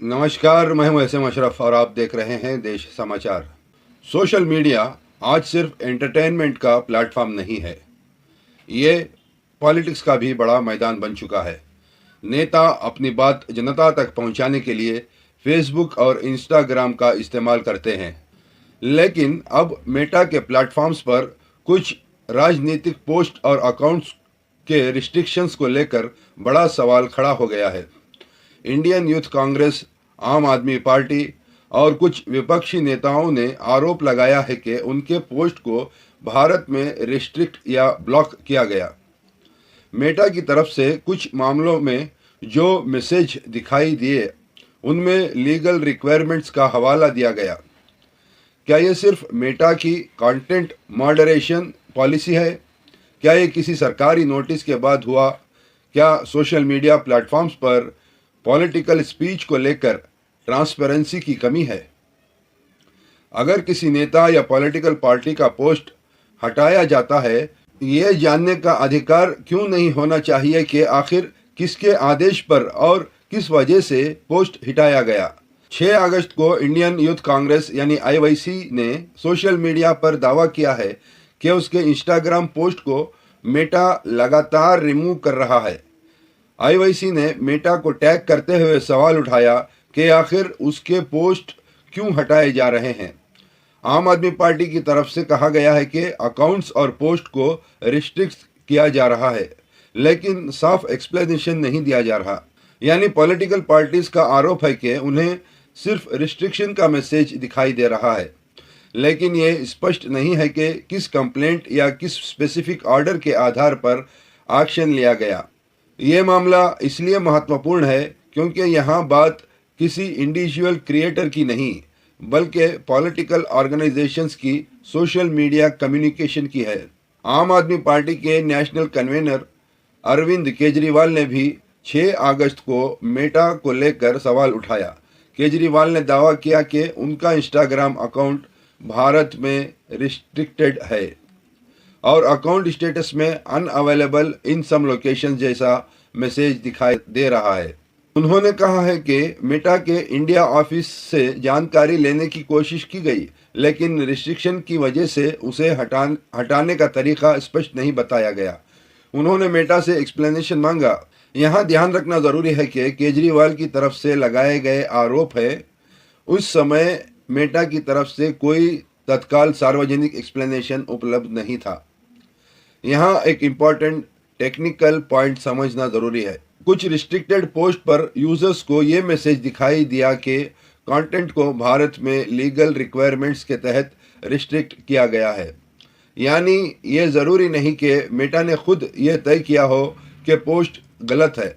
नमस्कार, मैं हूं एसएम अशरफ और आप देख रहे हैं देश समाचार। सोशल मीडिया आज सिर्फ एंटरटेनमेंट का प्लेटफॉर्म नहीं है, ये पॉलिटिक्स का भी बड़ा मैदान बन चुका है। नेता अपनी बात जनता तक पहुंचाने के लिए फेसबुक और इंस्टाग्राम का इस्तेमाल करते हैं, लेकिन अब मेटा के प्लेटफॉर्म्स पर कुछ राजनीतिक पोस्ट और अकाउंट्स के रिस्ट्रिक्शंस को लेकर बड़ा सवाल खड़ा हो गया है। इंडियन यूथ कांग्रेस, आम आदमी पार्टी और कुछ विपक्षी नेताओं ने आरोप लगाया है कि उनके पोस्ट को भारत में रिस्ट्रिक्ट या ब्लॉक किया गया। मेटा की तरफ से कुछ मामलों में जो मैसेज दिखाई दिए उनमें लीगल रिक्वायरमेंट्स का हवाला दिया गया। क्या ये सिर्फ मेटा की कंटेंट मॉडरेशन पॉलिसी है? क्या ये किसी सरकारी नोटिस के बाद हुआ? क्या सोशल मीडिया प्लेटफॉर्म्स पर पॉलिटिकल स्पीच को लेकर ट्रांसपेरेंसी की कमी है? अगर किसी नेता या पॉलिटिकल पार्टी का पोस्ट हटाया जाता है, ये जानने का अधिकार क्यों नहीं होना चाहिए कि आखिर किसके आदेश पर और किस वजह से पोस्ट हटाया गया? 6 अगस्त को इंडियन यूथ कांग्रेस यानी IYC ने सोशल मीडिया पर दावा किया है कि उसके इंस्टाग्राम पोस्ट को मेटा लगातार रिमूव कर रहा है। IYC ने मेटा को टैग करते हुए सवाल उठाया कि आखिर उसके पोस्ट क्यों हटाए जा रहे हैं। आम आदमी पार्टी की तरफ से कहा गया है कि अकाउंट्स और पोस्ट को रिस्ट्रिक्ट किया जा रहा है, लेकिन साफ एक्सप्लेनेशन नहीं दिया जा रहा। यानी पॉलिटिकल पार्टीज का आरोप है कि उन्हें सिर्फ रिस्ट्रिक्शन का मैसेज दिखाई दे रहा है, लेकिन ये स्पष्ट नहीं है कि किस कंप्लेंट या किस स्पेसिफिक ऑर्डर के आधार पर एक्शन लिया गया। ये मामला इसलिए महत्वपूर्ण है क्योंकि यहाँ बात किसी इंडिविजुअल क्रिएटर की नहीं, बल्कि पॉलिटिकल ऑर्गेनाइजेशंस की सोशल मीडिया कम्युनिकेशन की है। आम आदमी पार्टी के नेशनल कन्वीनर अरविंद केजरीवाल ने भी 6 अगस्त को मेटा को लेकर सवाल उठाया। केजरीवाल ने दावा किया कि उनका इंस्टाग्राम अकाउंट भारत में रिस्ट्रिक्टेड है और अकाउंट स्टेटस में अनअवेलेबल इन सम लोकेशन जैसा मैसेज दिखाई दे रहा है। उन्होंने कहा है कि मेटा के इंडिया ऑफिस से जानकारी लेने की कोशिश की गई, लेकिन रिस्ट्रिक्शन की वजह से उसे हटाने का तरीका स्पष्ट नहीं बताया गया। उन्होंने मेटा से एक्सप्लेनेशन मांगा। यहाँ ध्यान रखना ज़रूरी है कि केजरीवाल की तरफ से लगाए गए आरोप है, उस समय मेटा की तरफ से कोई तत्काल सार्वजनिक एक्सप्लेनेशन उपलब्ध नहीं था। यहाँ एक इम्पॉर्टेंट टेक्निकल पॉइंट समझना ज़रूरी है। कुछ रिस्ट्रिक्टेड पोस्ट पर यूजर्स को ये मैसेज दिखाई दिया कि कंटेंट को भारत में लीगल रिक्वायरमेंट्स के तहत रिस्ट्रिक्ट किया गया है। यानी ये ज़रूरी नहीं कि मेटा ने खुद ये तय किया हो कि पोस्ट गलत है।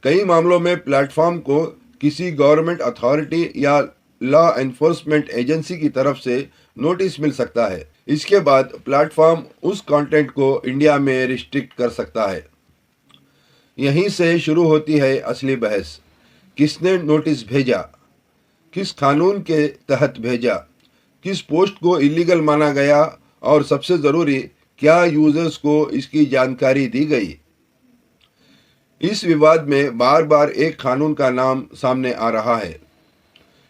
कई मामलों में प्लेटफॉर्म को किसी गवर्नमेंट अथॉरिटी या लॉ एनफोर्समेंट एजेंसी की तरफ से नोटिस मिल सकता है। इसके बाद प्लेटफॉर्म उस कंटेंट को इंडिया में रिस्ट्रिक्ट कर सकता है। यहीं से शुरू होती है असली बहस। किसने नोटिस भेजा, किस कानून के तहत भेजा, किस पोस्ट को इलीगल माना गया और सबसे ज़रूरी, क्या यूजर्स को इसकी जानकारी दी गई? इस विवाद में बार बार एक कानून का नाम सामने आ रहा है।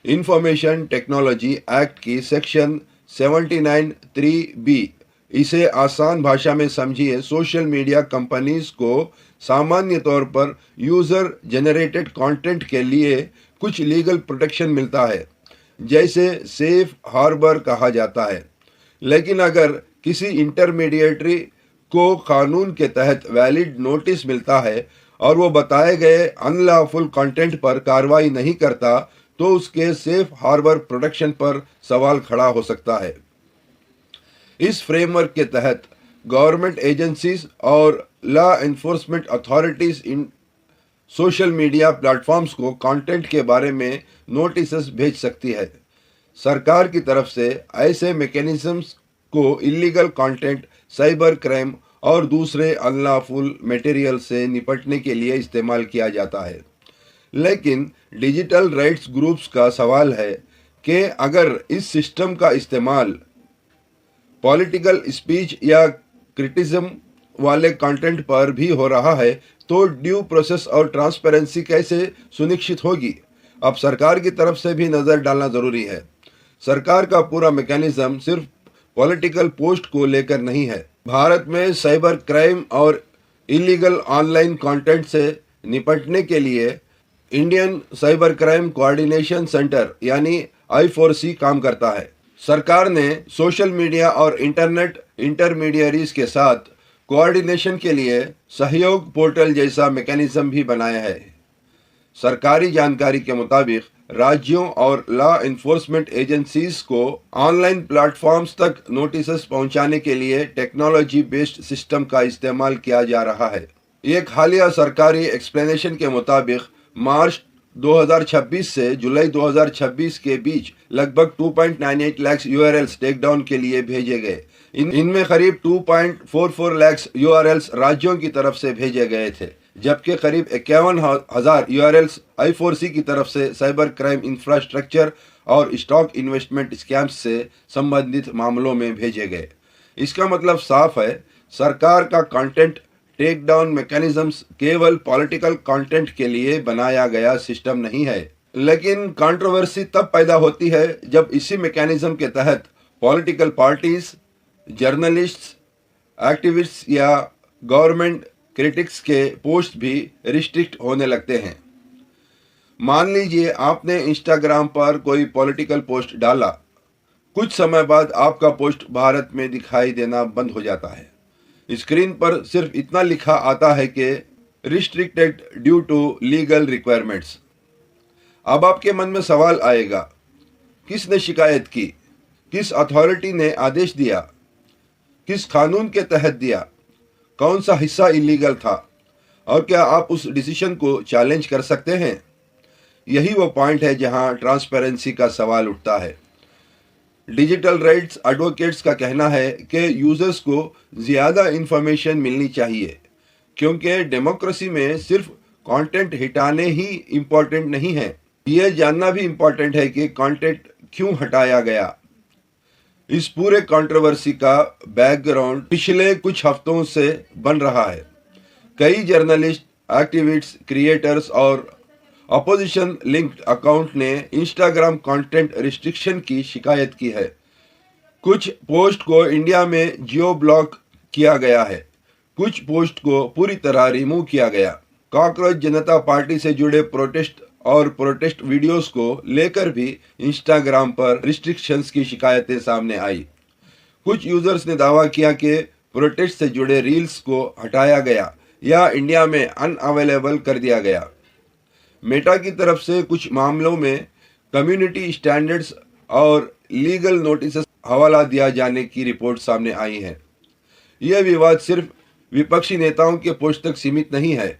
इंफॉर्मेशन टेक्नोलॉजी एक्ट की सेक्शन 79(3)(b। इसे आसान भाषा में समझिए, सोशल मीडिया कंपनीज को सामान्य तौर पर यूज़र जनरेटेड कंटेंट के लिए कुछ लीगल प्रोटेक्शन मिलता है, जैसे सेफ हार्बर कहा जाता है। लेकिन अगर किसी इंटरमीडिएटरी को कानून के तहत वैलिड नोटिस मिलता है और वो बताए गए अनलॉफुल कंटेंट पर कार्रवाई नहीं करता, तो उसके सेफ हार्बर प्रोटेक्शन पर सवाल खड़ा हो सकता है। इस फ्रेमवर्क के तहत गवर्नमेंट एजेंसीज और लॉ एनफोर्समेंट अथॉरिटीज इन सोशल मीडिया प्लेटफॉर्म्स को कंटेंट के बारे में नोटिस भेज सकती है। सरकार की तरफ से ऐसे मैकेनिज्म्स को इलीगल कंटेंट, साइबर क्राइम और दूसरे अनलॉफुल मटेरियल से निपटने के लिए इस्तेमाल किया जाता है। लेकिन डिजिटल राइट्स ग्रुप्स का सवाल है कि अगर इस सिस्टम का इस्तेमाल पॉलिटिकल स्पीच या क्रिटिसिज्म वाले कंटेंट पर भी हो रहा है, तो ड्यू प्रोसेस और ट्रांसपेरेंसी कैसे सुनिश्चित होगी? अब सरकार की तरफ से भी नज़र डालना ज़रूरी है। सरकार का पूरा मैकेनिज्म सिर्फ पॉलिटिकल पोस्ट को लेकर नहीं है। भारत में साइबर क्राइम और इलीगल ऑनलाइन कंटेंट से निपटने के लिए Indian cyber crime coordination centre यानी I4C काम करता है। सरकार ने सोशल मीडिया और इंटरनेट इंटरमीडियरीज के साथ कोऑर्डिनेशन के लिए सहयोग पोर्टल जैसा मैकेनिज्म भी बनाया है। सरकारी जानकारी के मुताबिक राज्यों और लॉ इन्फोर्समेंट एजेंसीज को ऑनलाइन प्लेटफॉर्म्स तक नोटिस पहुंचाने के लिए टेक्नोलॉजी बेस्ड सिस्टम का इस्तेमाल किया जा रहा है। एक हालिया सरकारी एक्सप्लेनेशन के मुताबिक मार्च 2026 से जुलाई 2026 के बीच लगभग 2.98 लाख URLs टेकडाउन के लिए भेजे गए। इनमें करीब 2.44 लाख URLs राज्यों की तरफ से भेजे गए थे, जबकि करीब 51,000 URLs I4C की तरफ से साइबर क्राइम इंफ्रास्ट्रक्चर और स्टॉक इन्वेस्टमेंट स्कैम्स से संबंधित मामलों में भेजे गए। इसका मतलब साफ है, सरकार का कंटेंट टेक डाउन मैकेनिज्म्स केवल पॉलिटिकल कंटेंट के लिए बनाया गया सिस्टम नहीं है। लेकिन कंट्रोवर्सी तब पैदा होती है जब इसी मैकेनिज्म के तहत पॉलिटिकल पार्टीज, जर्नलिस्ट्स, एक्टिविस्ट्स या गवर्नमेंट क्रिटिक्स के पोस्ट भी रिस्ट्रिक्ट होने लगते हैं। मान लीजिए आपने इंस्टाग्राम पर कोई पॉलिटिकल पोस्ट डाला, कुछ समय बाद आपका पोस्ट भारत में दिखाई देना बंद हो जाता है। स्क्रीन पर सिर्फ इतना लिखा आता है कि restricted due to legal requirements. अब आपके मन में सवाल आएगा, किसने शिकायत की, किस अथॉरिटी ने आदेश दिया, किस कानून के तहत दिया, कौन सा हिस्सा इलीगल था और क्या आप उस डिसीजन को चैलेंज कर सकते हैं? यही वो पॉइंट है जहां ट्रांसपेरेंसी का सवाल उठता है। डिजिटल राइट्स एडवोकेट्स का कहना है कि यूजर्स को ज़्यादा इंफॉर्मेशन मिलनी चाहिए, क्योंकि डेमोक्रेसी में सिर्फ कंटेंट हटाने ही इम्पोर्टेंट नहीं है, ये जानना भी इम्पोर्टेंट है कि कंटेंट क्यों हटाया गया। इस पूरे कंट्रोवर्सी का बैकग्राउंड पिछले कुछ हफ्तों से बन रहा है। कई जर्नलिस्ट, एक्टिविस्ट्स, क्रिएटर्स और अपोजिशन लिंक्ड अकाउंट ने इंस्टाग्राम कंटेंट रिस्ट्रिक्शन की शिकायत की है। कुछ पोस्ट को इंडिया में जियो ब्लॉक किया गया है, कुछ पोस्ट को पूरी तरह रिमूव किया गया। कॉकरोच जनता पार्टी से जुड़े प्रोटेस्ट वीडियोस को लेकर भी इंस्टाग्राम पर रिस्ट्रिक्शंस की शिकायतें सामने आई। कुछ यूजर्स ने दावा किया कि प्रोटेस्ट से जुड़े रील्स को हटाया गया या इंडिया में अनअवेलेबल कर दिया गया। मेटा की तरफ से कुछ मामलों में कम्युनिटी स्टैंडर्ड्स और लीगल नोटिस हवाला दिया जाने की रिपोर्ट सामने आई है। यह विवाद सिर्फ विपक्षी नेताओं के पोस्ट तक सीमित नहीं है।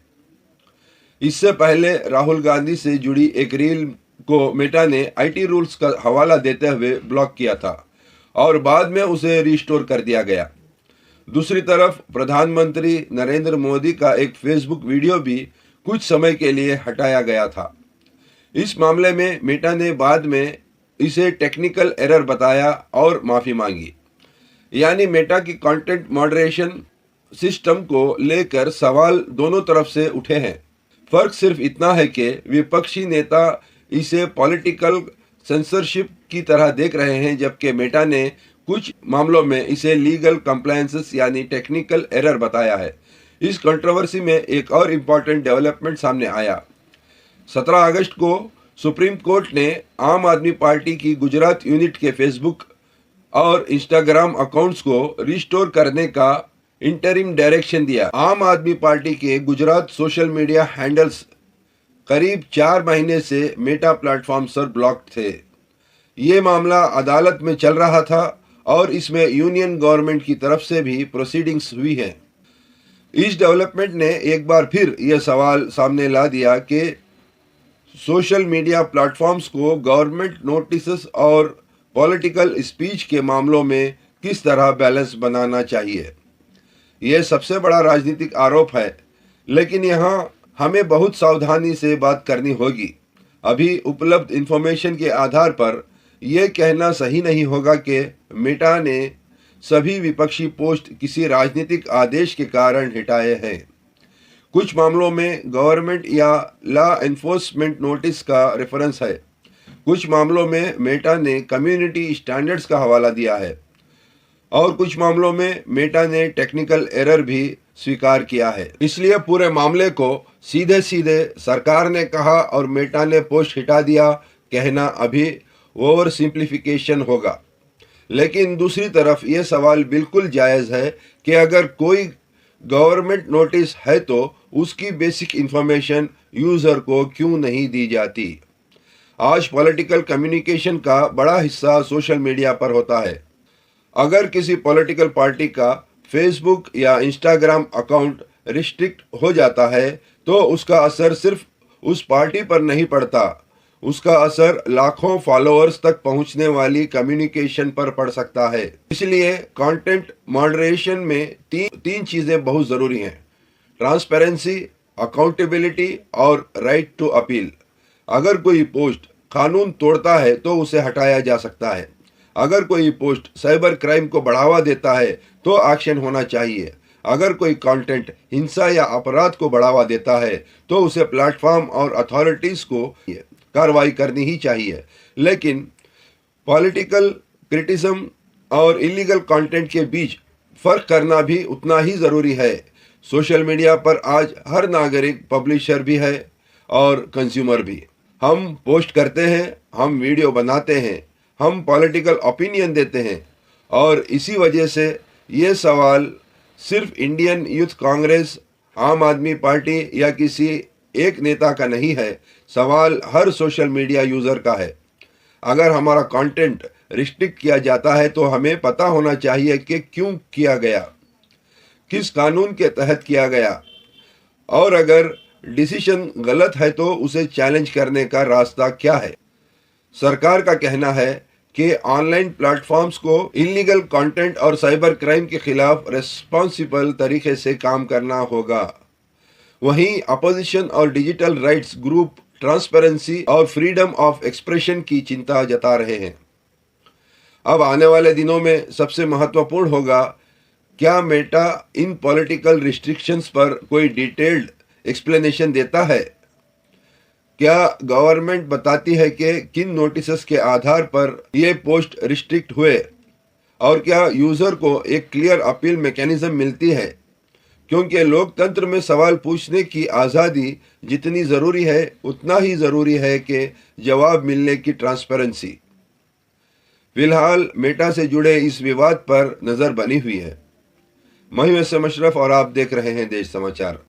इससे पहले राहुल गांधी से जुड़ी एक रील को मेटा ने IT रूल्स का हवाला देते हुए ब्लॉक किया था और बाद में उसे रिस्टोर कर दिया गया। दूसरी तरफ प्रधानमंत्री नरेंद्र मोदी का एक फेसबुक वीडियो भी कुछ समय के लिए हटाया गया था। इस मामले में मेटा ने बाद में इसे टेक्निकल एरर बताया और माफ़ी मांगी। यानी मेटा की कंटेंट मॉडरेशन सिस्टम को लेकर सवाल दोनों तरफ से उठे हैं। फर्क सिर्फ इतना है कि विपक्षी नेता इसे पॉलिटिकल सेंसरशिप की तरह देख रहे हैं, जबकि मेटा ने कुछ मामलों में इसे लीगल कंप्लायंसेस यानी टेक्निकल एरर बताया है। इस कंट्रोवर्सी में एक और इम्पॉर्टेंट डेवलपमेंट सामने आया। 17 अगस्त को सुप्रीम कोर्ट ने आम आदमी पार्टी की गुजरात यूनिट के फेसबुक और इंस्टाग्राम अकाउंट्स को रिस्टोर करने का इंटरिम डायरेक्शन दिया। आम आदमी पार्टी के गुजरात सोशल मीडिया हैंडल्स करीब 4 महीने से मेटा प्लेटफॉर्म पर ब्लॉक थे। ये मामला अदालत में चल रहा था और इसमें यूनियन गवर्नमेंट की तरफ से भी प्रोसीडिंग्स हुई है। इस डेवलपमेंट ने एक बार फिर यह सवाल सामने ला दिया कि सोशल मीडिया प्लेटफॉर्म्स को गवर्नमेंट नोटिस और पॉलिटिकल स्पीच के मामलों में किस तरह बैलेंस बनाना चाहिए। यह सबसे बड़ा राजनीतिक आरोप है, लेकिन यहाँ हमें बहुत सावधानी से बात करनी होगी। अभी उपलब्ध इंफॉर्मेशन के आधार पर यह कहना सही नहीं होगा कि मेटा ने सभी विपक्षी पोस्ट किसी राजनीतिक आदेश के कारण हटाए हैं। कुछ मामलों में गवर्नमेंट या लॉ एनफोर्समेंट नोटिस का रेफरेंस है। कुछ मामलों में मेटा ने कम्युनिटी स्टैंडर्ड्स का हवाला दिया है और कुछ मामलों में मेटा ने टेक्निकल एरर भी स्वीकार किया है। इसलिए पूरे मामले को सीधे सीधे सरकार ने कहा और मेटा ने पोस्ट हटा दिया कहना अभी ओवर सिंप्लीफिकेशन होगा। लेकिन दूसरी तरफ ये सवाल बिल्कुल जायज़ है कि अगर कोई गवर्नमेंट नोटिस है तो उसकी बेसिक इंफॉर्मेशन यूज़र को क्यों नहीं दी जाती। आज पॉलिटिकल कम्युनिकेशन का बड़ा हिस्सा सोशल मीडिया पर होता है। अगर किसी पॉलिटिकल पार्टी का फेसबुक या इंस्टाग्राम अकाउंट रिस्ट्रिक्ट हो जाता है तो उसका असर सिर्फ उस पार्टी पर नहीं पड़ता, उसका असर लाखों फॉलोअर्स तक पहुंचने वाली कम्युनिकेशन पर पड़ सकता है। इसलिए कंटेंट मॉडरेशन में तीन चीज़ें बहुत ज़रूरी हैं: ट्रांसपेरेंसी, अकाउंटेबिलिटी और राइट टू अपील। अगर कोई पोस्ट कानून तोड़ता है तो उसे हटाया जा सकता है। अगर कोई पोस्ट साइबर क्राइम को बढ़ावा देता है तो एक्शन होना चाहिए। अगर कोई कंटेंट हिंसा या अपराध को बढ़ावा देता है तो उसे प्लेटफॉर्म और अथॉरिटीज़ को कार्रवाई करनी ही चाहिए। लेकिन पॉलिटिकल क्रिटिसिज्म और इलीगल कंटेंट के बीच फ़र्क करना भी उतना ही ज़रूरी है। सोशल मीडिया पर आज हर नागरिक पब्लिशर भी है और कंज्यूमर भी। हम पोस्ट करते हैं, हम वीडियो बनाते हैं, हम पॉलिटिकल ओपिनियन देते हैं और इसी वजह से ये सवाल सिर्फ इंडियन यूथ कांग्रेस, आम आदमी पार्टी या किसी एक नेता का नहीं है, सवाल हर सोशल मीडिया यूज़र का है। अगर हमारा कंटेंट रिस्ट्रिक्ट किया जाता है तो हमें पता होना चाहिए कि क्यों किया गया, किस कानून के तहत किया गया, और अगर डिसीजन गलत है तो उसे चैलेंज करने का रास्ता क्या है। सरकार का कहना है कि ऑनलाइन प्लेटफॉर्म्स को इलीगल कंटेंट और साइबर क्राइम के खिलाफ रिस्पॉन्सिबल तरीके से काम करना होगा। वहीं अपोजिशन और डिजिटल राइट्स ग्रुप ट्रांसपेरेंसी और फ्रीडम ऑफ एक्सप्रेशन की चिंता जता रहे हैं। अब आने वाले दिनों में सबसे महत्वपूर्ण होगा, क्या मेटा इन पॉलिटिकल रिस्ट्रिक्शंस पर कोई डिटेल्ड एक्सप्लेनेशन देता है? क्या गवर्नमेंट बताती है कि किन नोटिस के आधार पर ये पोस्ट रिस्ट्रिक्ट हुए, और क्या यूज़र को एक क्लियर अपील मैकेनिज्म मिलती है? क्योंकि लोकतंत्र में सवाल पूछने की आज़ादी जितनी ज़रूरी है उतना ही ज़रूरी है कि जवाब मिलने की ट्रांसपेरेंसी। फिलहाल मेटा से जुड़े इस विवाद पर नज़र बनी हुई है। मैं हूं एस एम अशरफ और आप देख रहे हैं देश समाचार।